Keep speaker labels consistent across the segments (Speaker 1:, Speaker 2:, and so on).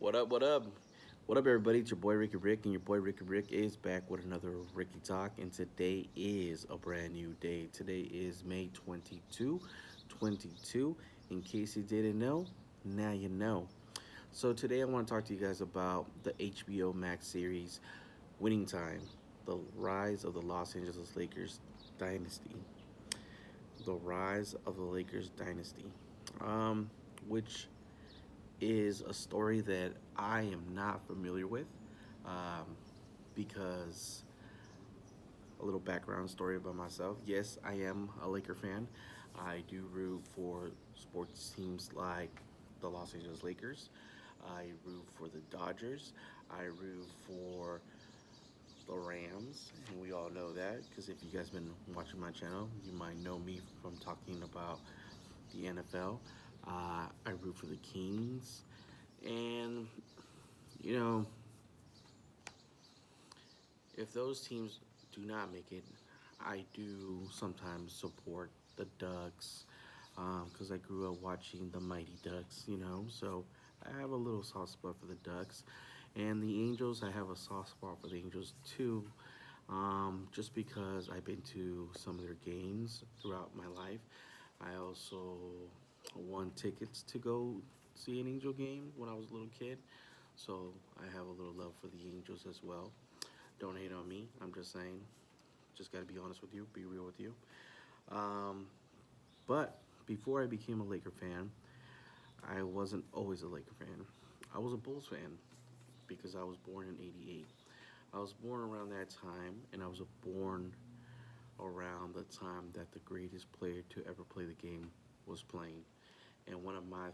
Speaker 1: What up? What up? What up, everybody? It's your boy Ricky Rick, and your boy Ricky Rick is back with another Ricky Talk. And today is a brand new day. Today is May 22. In case you didn't know, now you know. So, today I want to talk to you guys about the HBO Max series Winning Time, the rise of the Los Angeles Lakers dynasty. The rise of the Lakers dynasty. Um, which is a story that I am not familiar with um, because a little background story about myself. Yes, I am a Laker fan. I do root for sports teams like the Los Angeles Lakers. I root for the Dodgers. I root for the Rams, and we all know that because if you guys been watching my channel, you might know me from talking about the NFL. I root for the Kings, and you know, if those teams do not make it, I do sometimes support the Ducks because I grew up watching the Mighty Ducks, So I have a little soft spot for the Ducks. And the Angels, I have a soft spot for the Angels too, just because I've been to some of their games throughout my life. I also won tickets to go see an Angel game when I was a little kid. So I have a little love for the Angels as well. Don't hate on me. I'm just saying. Just got to be honest with you, be real with you. Um, but before I became a Laker fan, I wasn't always a Laker fan. I was a Bulls fan because I was born in '88. I was born around that time, and I was born around the time that the greatest player to ever play the game was playing. And one of my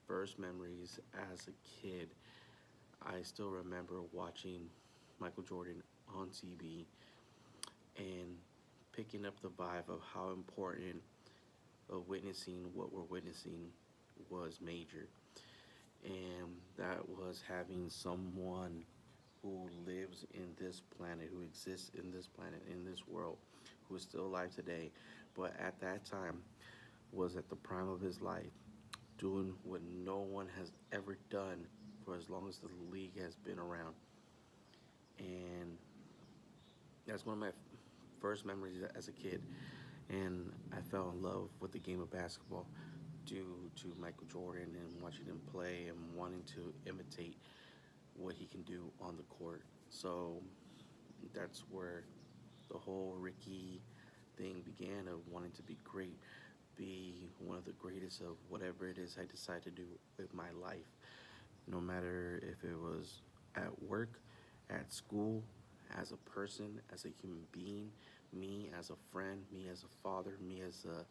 Speaker 1: first memories as a kid, I still remember watching Michael Jordan on TV and picking up the vibe of how important of witnessing what we're witnessing was major. And that was having someone who lives in this planet, who exists in this planet, in this world, who is still alive today, but at that time was at the prime of his life, doing what no one has ever done for as long as the league has been around. And that's one of my first memories as a kid. And I fell in love with the game of basketball due to Michael Jordan and watching him play and wanting to imitate what he can do on the court. So that's where the whole Ricky thing began of wanting to be great, be one of the greatest of whatever it is I decide to do with my life. No matter if it was at work, at school, as a person, as a human being, me as a friend, me as a father, me as a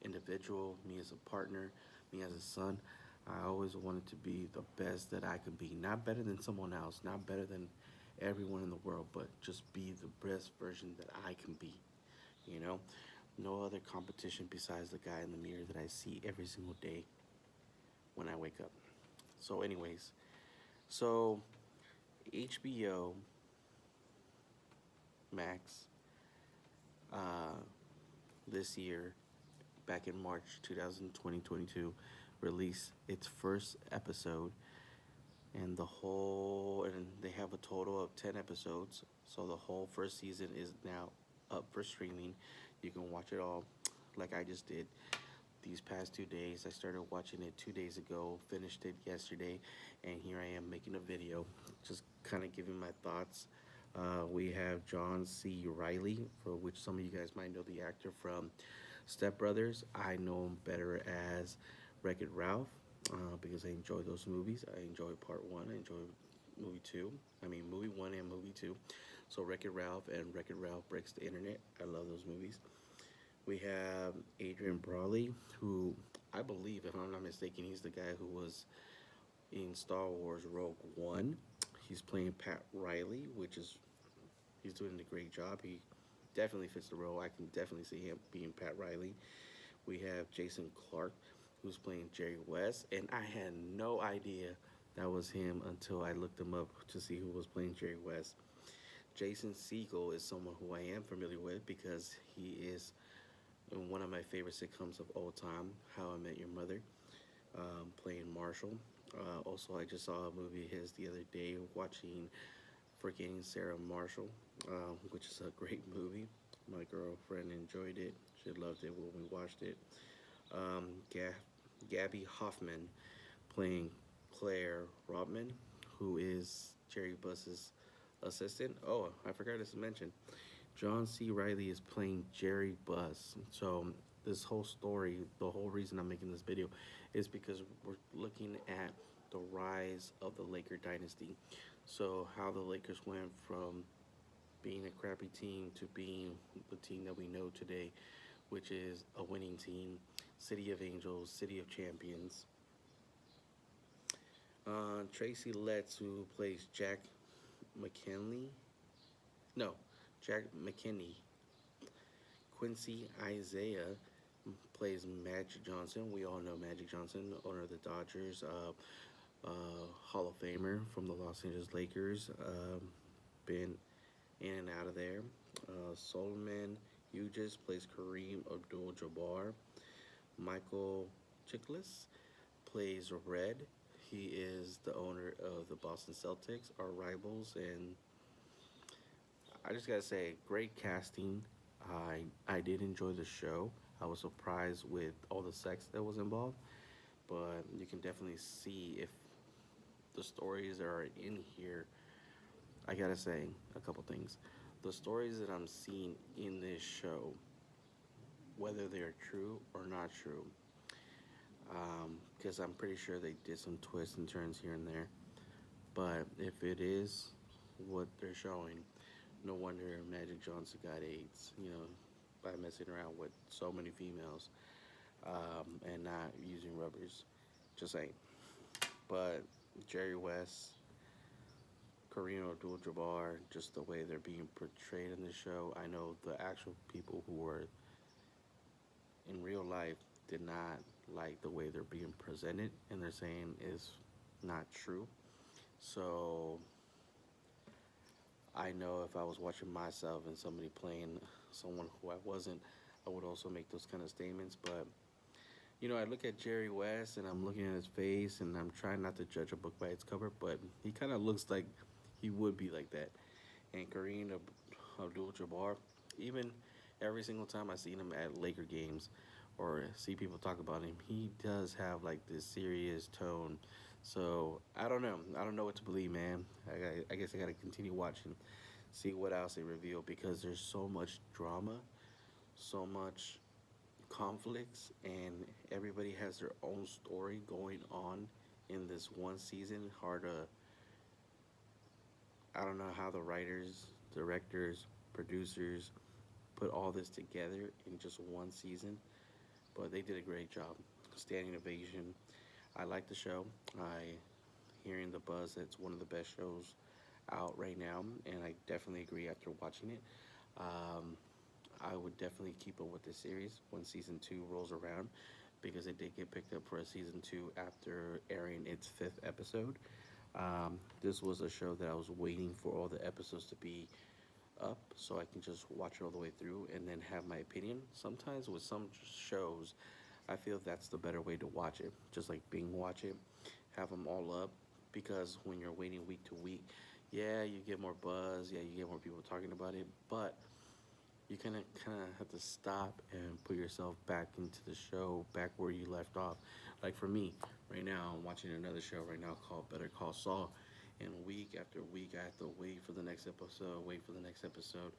Speaker 1: individual, me as a partner, me as a son. I always wanted to be the best that I could be. Not better than someone else, not better than everyone in the world, but just be the best version that I can be. You know? No other competition besides the guy in the mirror that I see every single day when I wake up. So, anyways, so HBO Max uh, this year, back in March 2022, released its first episode, and they have a total of 10 episodes. So the whole first season is now up for streaming. You can watch it all like I just did these past 2 days. I started watching it 2 days ago, finished it yesterday, and here I am making a video, just kind of giving my thoughts. We have John C. Riley, for which some of you guys might know the actor from Step Brothers. I know him better as Wreck-It Ralph because I enjoy those movies. I enjoy part one. I enjoy movie two. I mean, movie one and movie two. So Wreck-It Ralph and Wreck-It Ralph Breaks the Internet. I love those movies. We have Adrian Brawley, who I believe, if I'm not mistaken, he's the guy who was in Star Wars Rogue One. He's playing Pat Riley, which is he's doing a great job. He definitely fits the role. I can definitely see him being Pat Riley. We have Jason Clark, who's playing Jerry West, and I had no idea that was him until I looked him up to see who was playing Jerry West. Jason Segel is someone who I am familiar with because he is one of my favorite sitcoms of all time, How I Met Your Mother, playing Marshall. Also, I just saw a movie of his the other day watching Forgetting Sarah Marshall, which is a great movie. My girlfriend enjoyed it. She loved it when we watched it. Gabby Hoffman playing Claire Rodman, who is Jerry Buss's assistant. Oh, I forgot to mention, John C. Riley is playing Jerry Buss. So this whole story, the whole reason I'm making this video, is because we're looking at the rise of the Laker dynasty. So how the Lakers went from being a crappy team to being the team that we know today, which is a winning team, City of Angels, City of Champions. Tracy Letts, who plays Jack McKinley, no, Jack McKinney. Quincy Isaiah plays Magic Johnson. We all know Magic Johnson, owner of the Dodgers, Hall of Famer from the Los Angeles Lakers. Been in and out of there. Solomon Hughes plays Kareem Abdul-Jabbar. Michael Chiklis plays Red. He is the owner of the Boston Celtics, our rivals, and I just gotta say, great casting. I did enjoy the show. I was surprised with all the sex that was involved, but you can definitely see if the stories that are in here. I gotta say a couple things. The stories that I'm seeing in this show, whether they're true or not true, because I'm pretty sure they did some twists and turns here and there. But if it is what they're showing, no wonder Magic Johnson got AIDS, by messing around with so many females, and not using rubbers. Just saying. But Jerry West, Kareem Abdul-Jabbar, just the way they're being portrayed in the show. I know the actual people who were in real life did not like the way they're being presented, and they're saying is not true. So I know if I was watching myself and somebody playing someone who I wasn't, I would also make those kind of statements. But I look at Jerry West and I'm looking at his face and I'm trying not to judge a book by its cover, but he kind of looks like he would be like that. And Kareem Abdul-Jabbar, even every single time I see him at Laker games or see people talk about him, he does have like this serious tone. So I don't know. I don't know what to believe, man. I guess I got to continue watching, see what else they reveal because there's so much drama, so much conflicts, and everybody has their own story going on in this one season. Hard to, I don't know how the writers, directors, producers put all this together in just one season, but they did a great job. Standing ovation. I like the show. I hearing the buzz that it's one of the best shows out right now, and I definitely agree after watching it. Um, I would definitely keep up with the series when season two rolls around because it did get picked up for a season two after airing its fifth episode. This was a show that I was waiting for all the episodes to be up so I can just watch it all the way through and then have my opinion. Sometimes with some shows, I feel that's the better way to watch it. Just like Bing watch it, have them all up because when you're waiting week to week, yeah, you get more buzz, yeah, you get more people talking about it, but you kind of have to stop and put yourself back into the show, back where you left off. Like for me, right now, I'm watching another show right now called Better Call Saul, and week after week, I have to wait for the next episode, wait for the next episode,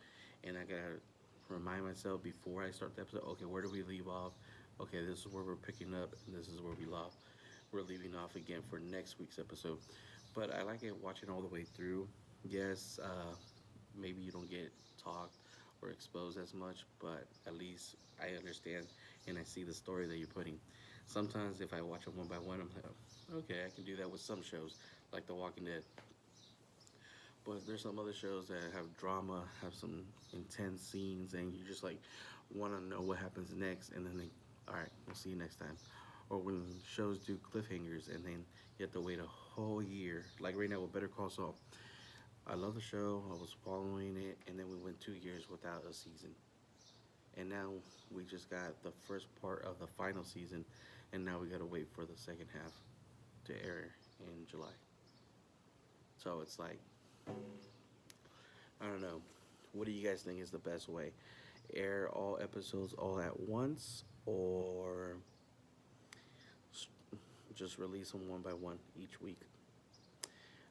Speaker 1: and I gotta remind myself before I start the episode. Okay, where do we leave off? Okay, this is where we're picking up, and this is where we left. We're leaving off again for next week's episode. But I like it watching all the way through. Yes, maybe you don't get talked or exposed as much, but at least I understand and I see the story that you're putting. Sometimes if I watch it one by one, I'm like, "Oh, okay, I can do that with some shows, like The Walking Dead. But there's some other shows that have drama, have some intense scenes, and you just like want to know what happens next, and then all right, we'll see you next time. Or when shows do cliffhangers, and then you have to wait a whole year. Like right now with Better Call Saul, I love the show. I was following it, and then we went 2 years without a season. And now we just got the first part of the final season, and now we gotta wait for the second half to air. in July. So it's like, I don't know. What do you guys think is the best way? Air all episodes all at once, or just release them one by one each week?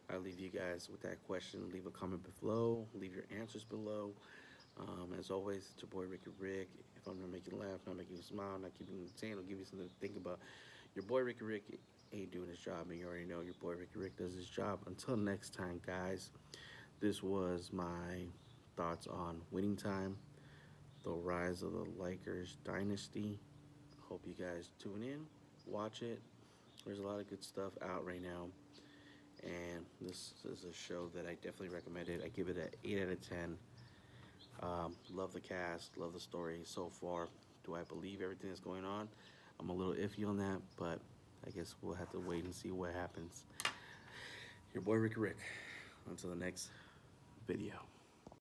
Speaker 1: I'll leave you guys with that question. Leave a comment below. Leave your answers below. As always, it's your boy Ricky Rick. If I'm not making you laugh, not making you smile, not keeping you insane, I'll give you something to think about. Your boy Ricky Rick ain't doing his job, and you already know your boy Ricky Rick does his job. Until next time, guys, this was my thoughts on winning time, the rise of the Lakers dynasty. Hope you guys tune in, watch it. There's a lot of good stuff out right now, and this is a show that I definitely recommend it. I give it an 8 out of 10. Love the cast, love the story so far. Do I believe everything that's going on? I'm a little iffy on that, but I guess we'll have to wait and see what happens. Your boy Ricky Rick. Until the next video.